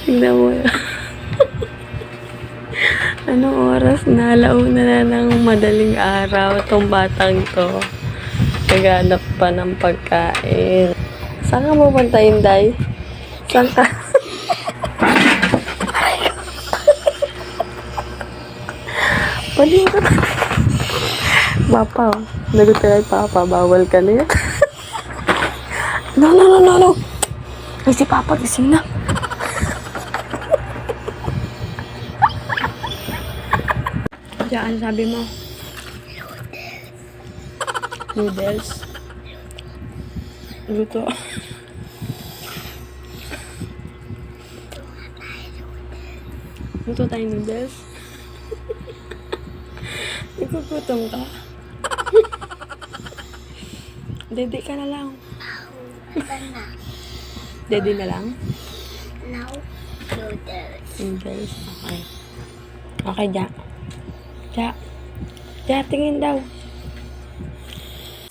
Tignan mo yun. Anong oras na? Alauna na ng madaling araw. Itong batang to. Naghanap pa ng pagkain. Saan ka pupunta, Inday? Saan ka? Pwede ka. Papa, nagot ka kay Papa. Bawal ka na yan. No. Ay, si Papa, gising na. Diyan, sabi mo. Noodles. Luto. Luto tayo noodles. Ikukutom ka. Dede ka na lang. Dede na lang? No. Noodles. Noodles. Okay. Okay, Ja, tingin daw.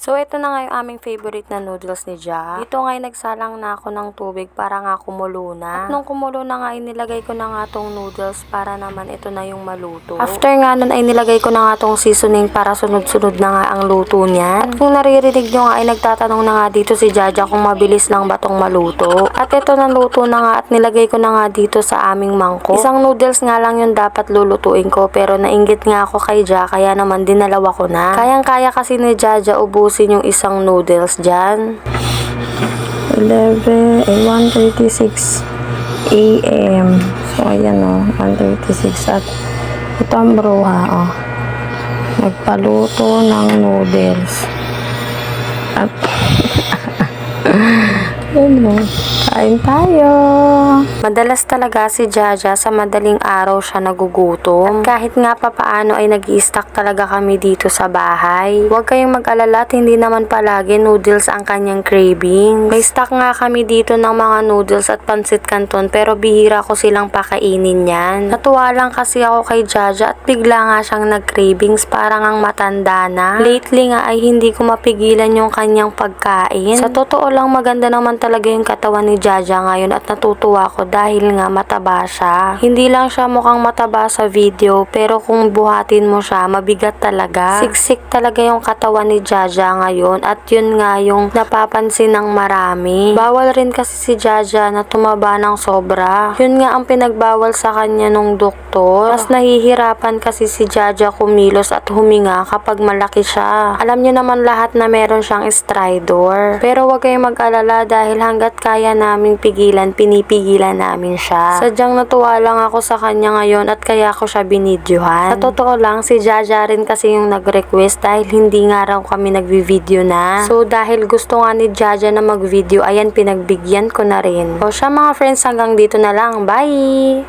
So, ito na nga yung aming favorite na noodles ni Ja. Dito nga nagsalang na ako ng tubig para nga kumulo na. At nung kumulo na nga, inilagay ko na nga tong noodles para naman ito na yung maluto. After nga nun ay nilagay ko na nga tong seasoning para sunod-sunod na nga ang luto niya. At kung naririnig nyo nga ay nagtatanong na nga dito si Jaja kung mabilis lang ba tong maluto. At ito na luto na nga at nilagay ko na nga dito sa aming mangkok. Isang noodles nga lang yung dapat lulutuin ko pero nainggit nga ako kay Ja kaya naman dinalawa ko na. Kayang-kaya kasi ni Jaja ubusin yung isang noodles dyan. 1:36 AM. So, ayan o. 1:36 at ito ang bruha o. Nagpaluto ng noodles. At ano, kain tayo. Madalas talaga si Jaja sa madaling araw siya nagugutom. At kahit nga papaano ay nag-i-stock talaga kami dito sa bahay. Huwag kayong mag-alala at hindi naman palagi noodles ang kanyang craving. May stock nga kami dito ng mga noodles at pansit canton pero bihira ko silang pakainin yan. Natuwa lang kasi ako kay Jaja at bigla nga siyang nag-cravings parang ang matanda na. Lately nga ay hindi ko mapigilan yung kanyang pagkain. Sa totoo lang maganda naman talaga yung katawan ni Jaja ngayon at natutuwa ko dahil nga mataba siya. Hindi lang siya mukhang mataba sa video pero kung buhatin mo siya mabigat talaga. Siksik talaga yung katawan ni Jaja ngayon at yun nga yung napapansin ng marami. Bawal rin kasi si Jaja na tumaba ng sobra. Yun nga ang pinagbawal sa kanya nung doktor. Mas nahihirapan kasi si Jaja kumilos at huminga kapag malaki siya. Alam niyo naman lahat na meron siyang stridor. Pero huwag kayong mag-alala dahil hanggat kaya naming pigilan, pinipigilan namin siya. Sadyang natuwa lang ako sa kanya ngayon at kaya ko siya binidyohan. Sa totoo lang, si Jaja rin kasi yung nag-request dahil hindi nga raw kami nagvi-video na. So dahil gusto nga ni Jaja na mag-video, ayan pinagbigyan ko na rin. O siya mga friends, hanggang dito na lang. Bye!